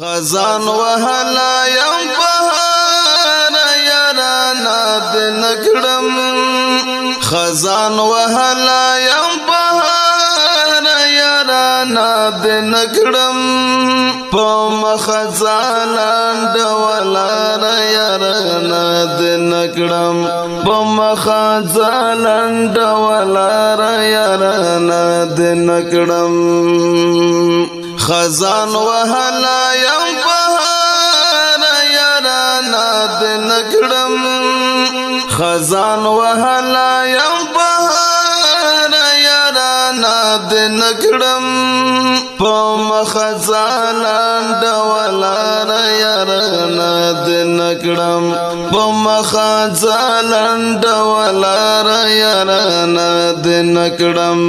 خزان وهلا یم بهار یارانا د نکړم خزان وهلا یم بهار یارانا د نکړم پم خزان ډولار یارانا د نکړم پم خزان ډولار یارانا د نکړم خزان وهلا یم بهار یارانا د نکړم خزان وهلا یم بهار یارانا د نکړم پم خزان ډولار یارانا د نکړم پم خزان ډولار یارانا د نکړم